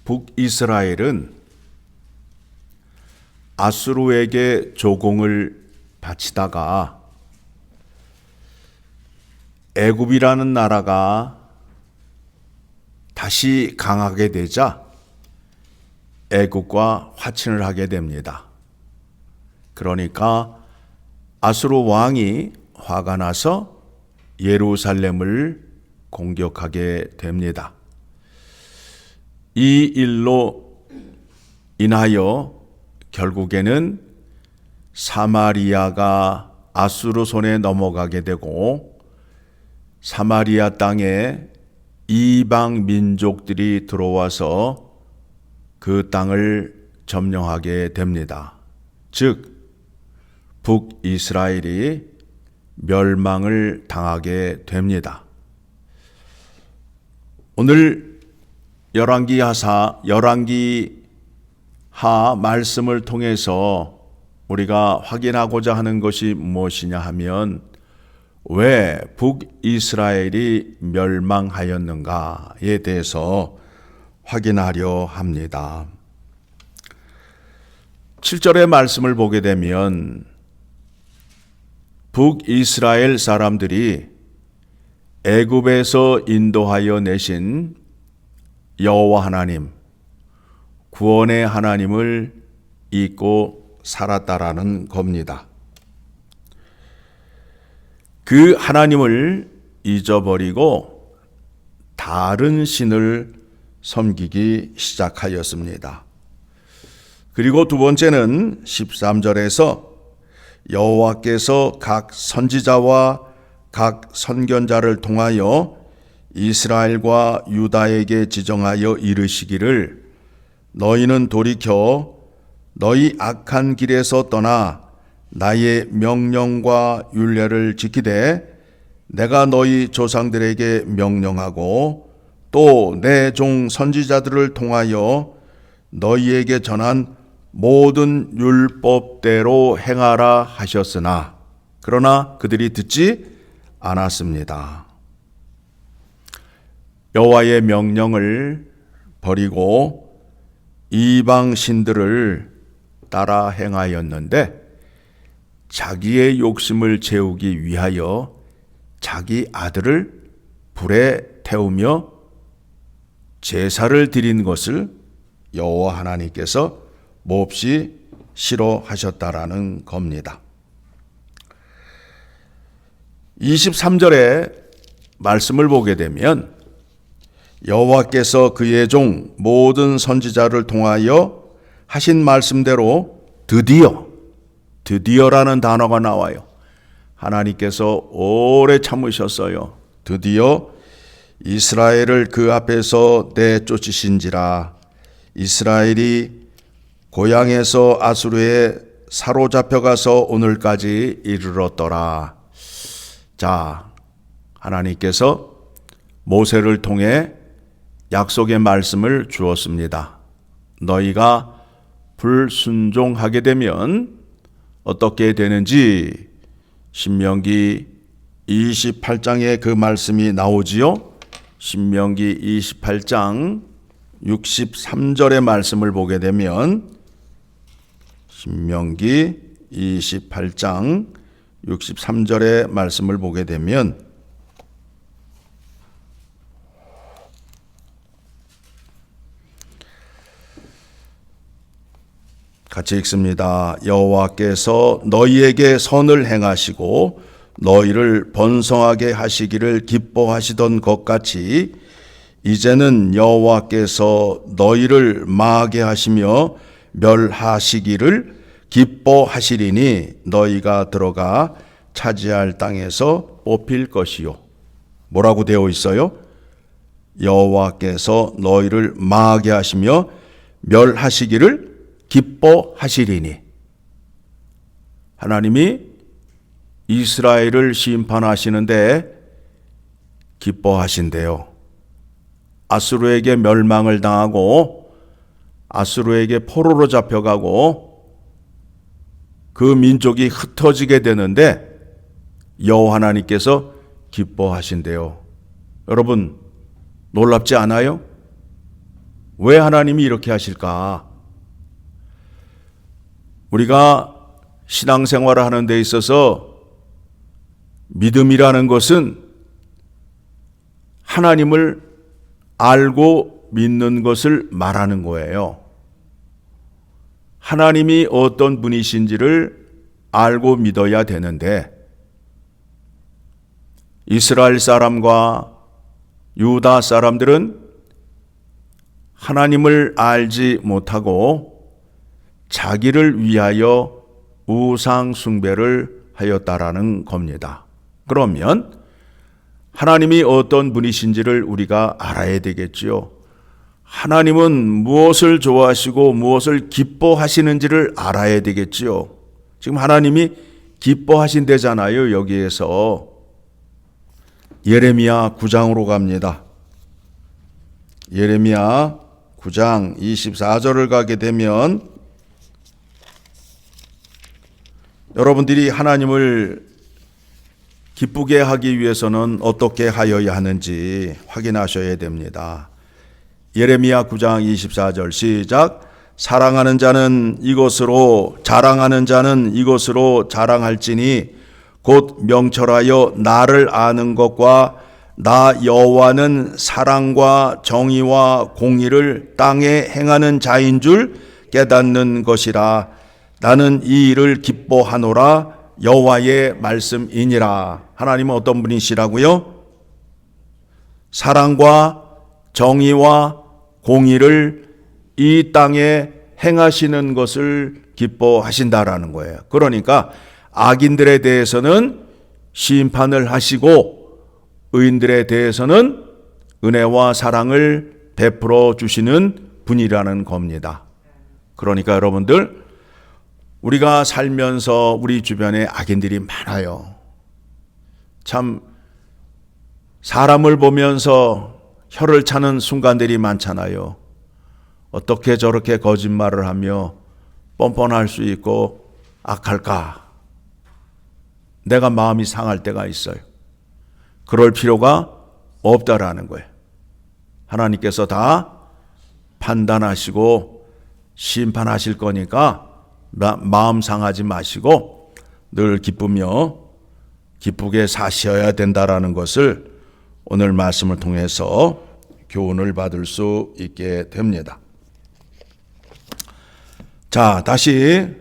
북이스라엘은 아수르에게 조공을 바치다가 애굽이라는 나라가 다시 강하게 되자 애굽과 화친을 하게 됩니다. 그러니까 아수르 왕이 화가 나서 예루살렘을 공격하게 됩니다. 이 일로 인하여 결국에는 사마리아가 아수르 손에 넘어가게 되고 사마리아 땅에 이방 민족들이 들어와서 그 땅을 점령하게 됩니다. 즉 북이스라엘이 멸망을 당하게 됩니다. 오늘 열왕기하 말씀을 통해서 우리가 확인하고자 하는 것이 무엇이냐 하면 왜 북이스라엘이 멸망하였는가에 대해서 확인하려 합니다. 7절의 말씀을 보게 되면 북이스라엘 사람들이 애굽에서 인도하여 내신 여호와 하나님, 구원의 하나님을 잊고 살았다라는 겁니다. 그 하나님을 잊어버리고 다른 신을 섬기기 시작하였습니다. 그리고 두 번째는 13절에서 여호와께서 각 선지자와 각 선견자를 통하여 이스라엘과 유다에게 지정하여 이르시기를 너희는 돌이켜 너희 악한 길에서 떠나 나의 명령과 율례를 지키되 내가 너희 조상들에게 명령하고 또 내 종 선지자들을 통하여 너희에게 전한 모든 율법대로 행하라 하셨으나 그러나 그들이 듣지 않았습니다. 여호와의 명령을 버리고 이방 신들을 따라 행하였는데 자기의 욕심을 채우기 위하여 자기 아들을 불에 태우며 제사를 드린 것을 여호와 하나님께서 몹시 싫어하셨다라는 겁니다. 23절의 말씀을 보게 되면 여호와께서 그의 종 모든 선지자를 통하여 하신 말씀대로 드디어라는 단어가 나와요. 하나님께서 오래 참으셨어요. 드디어 이스라엘을 그 앞에서 내쫓으신지라. 이스라엘이 고향에서 아수르에 사로잡혀가서 오늘까지 이르렀더라. 자, 하나님께서 모세를 통해 약속의 말씀을 주었습니다. 너희가 불순종하게 되면 어떻게 되는지 신명기 28장에 그 말씀이 나오지요. 신명기 28장 63절의 말씀을 보게 되면 신명기 28장 63절의 말씀을 보게 되면 같이 읽습니다. 여호와께서 너희에게 선을 행하시고 너희를 번성하게 하시기를 기뻐하시던 것 같이 이제는 여호와께서 너희를 망하게 하시며 멸하시기를 기뻐하시리니 너희가 들어가 차지할 땅에서 뽑힐 것이요. 뭐라고 되어 있어요? 여호와께서 너희를 망하게 하시며 멸하시기를 기뻐하시리니. 하나님이 이스라엘을 심판하시는데 기뻐하신대요. 아수르에게 멸망을 당하고 아수르에게 포로로 잡혀가고 그 민족이 흩어지게 되는데 여호와 하나님께서 기뻐하신대요. 여러분 놀랍지 않아요? 왜 하나님이 이렇게 하실까? 우리가 신앙생활을 하는 데 있어서 믿음이라는 것은 하나님을 알고 믿는 것을 말하는 거예요. 하나님이 어떤 분이신지를 알고 믿어야 되는데, 이스라엘 사람과 유다 사람들은 하나님을 알지 못하고 자기를 위하여 우상 숭배를 하였다라는 겁니다. 그러면 하나님이 어떤 분이신지를 우리가 알아야 되겠지요. 하나님은 무엇을 좋아하시고 무엇을 기뻐하시는지를 알아야 되겠지요. 지금 하나님이 기뻐하신대잖아요. 여기에서 예레미야 9장으로 갑니다. 예레미야 9장 24절을 가게 되면 여러분들이 하나님을 기쁘게 하기 위해서는 어떻게 하여야 하는지 확인하셔야 됩니다. 예레미야 9장 24절 시작. 사랑하는 자는 이것으로 자랑하는 자는 이것으로 자랑할지니 곧 명철하여 나를 아는 것과 나 여호와는 사랑과 정의와 공의를 땅에 행하는 자인 줄 깨닫는 것이라. 나는 이 일을 기뻐하노라. 여호와의 말씀이니라. 하나님은 어떤 분이시라고요? 사랑과 정의와 공의를 이 땅에 행하시는 것을 기뻐하신다라는 거예요. 그러니까 악인들에 대해서는 심판을 하시고 의인들에 대해서는 은혜와 사랑을 베풀어 주시는 분이라는 겁니다. 그러니까 여러분들, 우리가 살면서 우리 주변에 악인들이 많아요. 참 사람을 보면서 혀를 차는 순간들이 많잖아요. 어떻게 저렇게 거짓말을 하며 뻔뻔할 수 있고 악할까? 내가 마음이 상할 때가 있어요. 그럴 필요가 없다라는 거예요. 하나님께서 다 판단하시고 심판하실 거니까 마음 상하지 마시고 늘 기쁘며 기쁘게 사셔야 된다라는 것을 오늘 말씀을 통해서 교훈을 받을 수 있게 됩니다. 자, 다시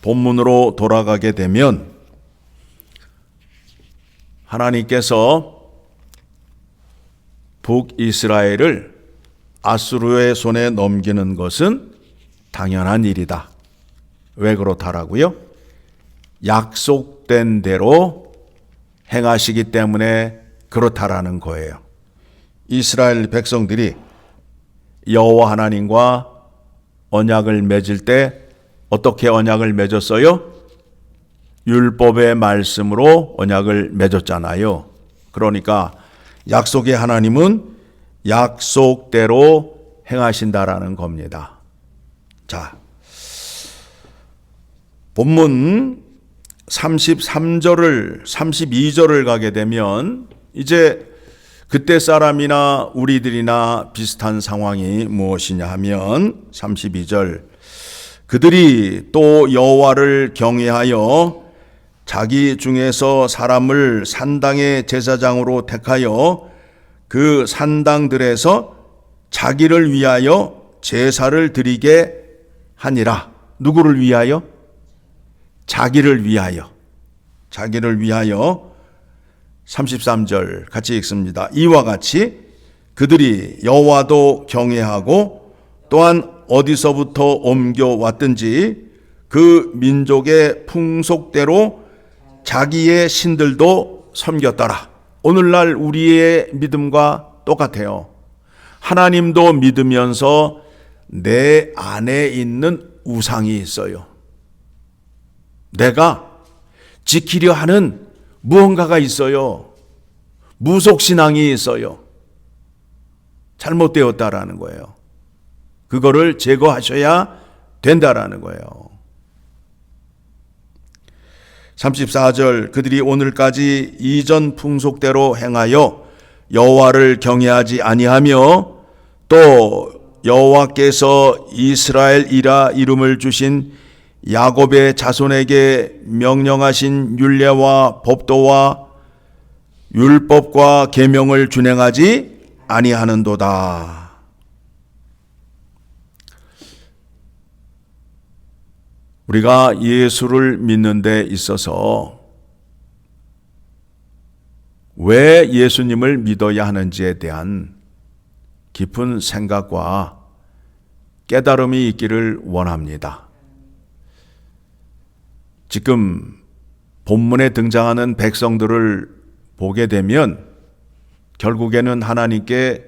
본문으로 돌아가게 되면 하나님께서 북이스라엘을 아수르의 손에 넘기는 것은 당연한 일이다. 왜 그렇다라고요? 약속된 대로 행하시기 때문에 그렇다라는 거예요. 이스라엘 백성들이 여호와 하나님과 언약을 맺을 때 어떻게 언약을 맺었어요? 율법의 말씀으로 언약을 맺었잖아요. 그러니까 약속의 하나님은 약속대로 행하신다라는 겁니다. 자, 본문 33절을 32절을 가게 되면 이제 그때 사람이나 우리들이나 비슷한 상황이 무엇이냐 하면 32절, 그들이 또 여호와를 경외하여 자기 중에서 사람을 산당의 제사장으로 택하여 그 산당들에서 자기를 위하여 제사를 드리게 하니라. 누구를 위하여? 자기를 위하여. 자기를 위하여. 33절 같이 읽습니다. 이와 같이 그들이 여호와도 경외하고 또한 어디서부터 옮겨왔든지 그 민족의 풍속대로 자기의 신들도 섬겼더라. 오늘날 우리의 믿음과 똑같아요. 하나님도 믿으면서 내 안에 있는 우상이 있어요. 내가 지키려 하는 무언가가 있어요. 무속신앙이 있어요. 잘못되었다라는 거예요. 그거를 제거하셔야 된다라는 거예요. 34절, 그들이 오늘까지 이전 풍속대로 행하여 여호와를 경외하지 아니하며 또 여호와께서 이스라엘이라 이름을 주신 야곱의 자손에게 명령하신 율례와 법도와 율법과 계명을 준행하지 아니하는도다. 우리가 예수를 믿는 데 있어서 왜 예수님을 믿어야 하는지에 대한 깊은 생각과 깨달음이 있기를 원합니다. 지금 본문에 등장하는 백성들을 보게 되면 결국에는 하나님께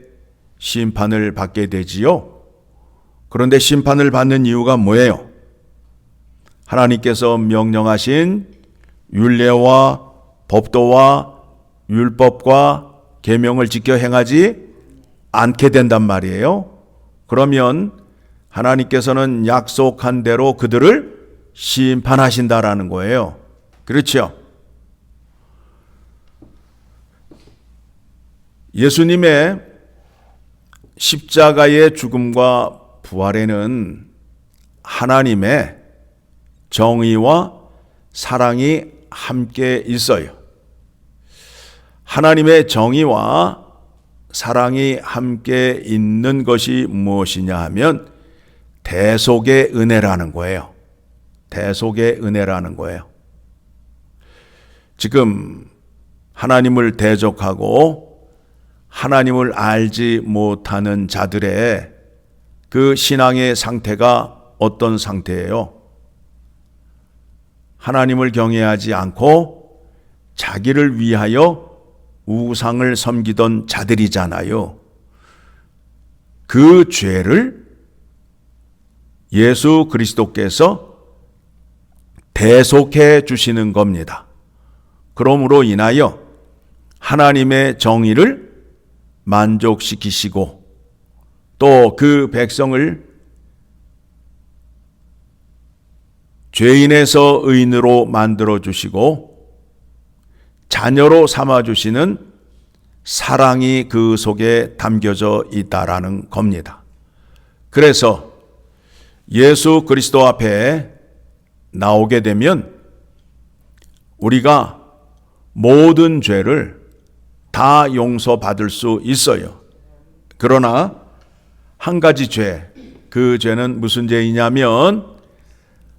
심판을 받게 되지요. 그런데 심판을 받는 이유가 뭐예요? 하나님께서 명령하신 율례와 법도와 율법과 계명을 지켜 행하지 않게 된단 말이에요. 그러면 하나님께서는 약속한 대로 그들을 심판하신다라는 거예요. 그렇죠? 예수님의 십자가의 죽음과 부활에는 하나님의 정의와 사랑이 함께 있어요. 하나님의 정의와 사랑이 함께 있는 것이 무엇이냐 하면 대속의 은혜라는 거예요. 대속의 은혜라는 거예요. 지금 하나님을 대적하고 하나님을 알지 못하는 자들의 그 신앙의 상태가 어떤 상태예요? 하나님을 경외하지 않고 자기를 위하여 우상을 섬기던 자들이잖아요. 그 죄를 예수 그리스도께서 대속해 주시는 겁니다. 그러므로 인하여 하나님의 정의를 만족시키시고 또 그 백성을 죄인에서 의인으로 만들어 주시고 자녀로 삼아 주시는 사랑이 그 속에 담겨져 있다라는 겁니다. 그래서 예수 그리스도 앞에 나오게 되면 우리가 모든 죄를 다 용서받을 수 있어요. 그러나 한 가지 죄, 그 죄는 무슨 죄이냐면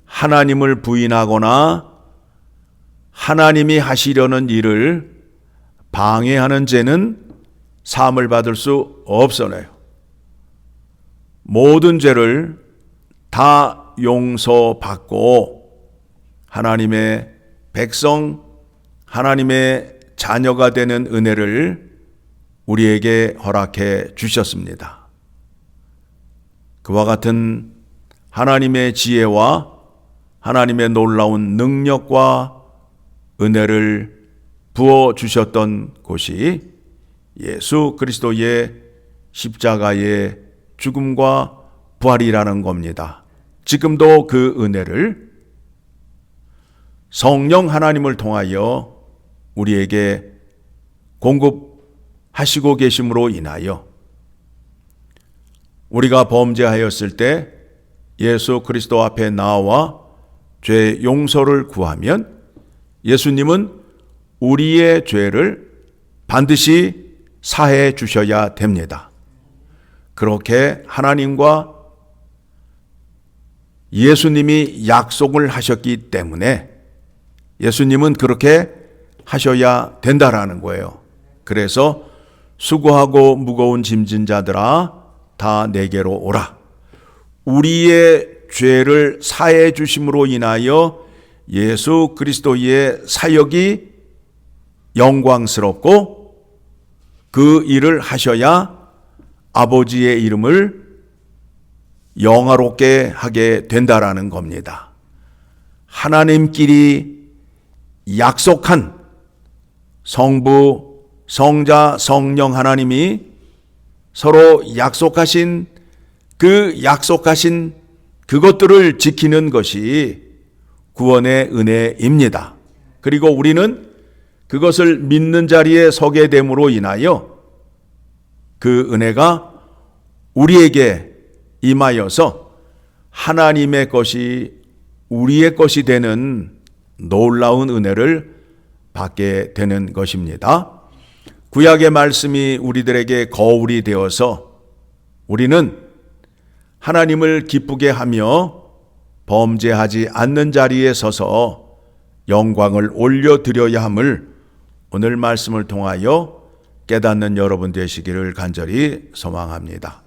하나님을 부인하거나 하나님이 하시려는 일을 방해하는 죄는 사함을 받을 수 없어요. 모든 죄를 다 용서받고 하나님의 백성, 하나님의 자녀가 되는 은혜를 우리에게 허락해 주셨습니다. 그와 같은 하나님의 지혜와 하나님의 놀라운 능력과 은혜를 부어주셨던 곳이 예수 그리스도의 십자가의 죽음과 부활이라는 겁니다. 지금도 그 은혜를 성령 하나님을 통하여 우리에게 공급하시고 계심으로 인하여 우리가 범죄하였을 때 예수 그리스도 앞에 나와 죄 용서를 구하면 예수님은 우리의 죄를 반드시 사해 주셔야 됩니다. 그렇게 하나님과 예수님이 약속을 하셨기 때문에 예수님은 그렇게 하셔야 된다라는 거예요. 그래서 수고하고 무거운 짐진 자들아 다 내게로 오라. 우리의 죄를 사해 주심으로 인하여 예수 그리스도의 사역이 영광스럽고 그 일을 하셔야 아버지의 이름을 영화롭게 하게 된다라는 겁니다. 하나님끼리 약속한 성부, 성자, 성령 하나님이 서로 약속하신 그것들을 지키는 것이 구원의 은혜입니다. 그리고 우리는 그것을 믿는 자리에 서게 됨으로 인하여 그 은혜가 우리에게 임하여서 하나님의 것이 우리의 것이 되는 놀라운 은혜를 받게 되는 것입니다. 구약의 말씀이 우리들에게 거울이 되어서 우리는 하나님을 기쁘게 하며 범죄하지 않는 자리에 서서 영광을 올려드려야 함을 오늘 말씀을 통하여 깨닫는 여러분 되시기를 간절히 소망합니다.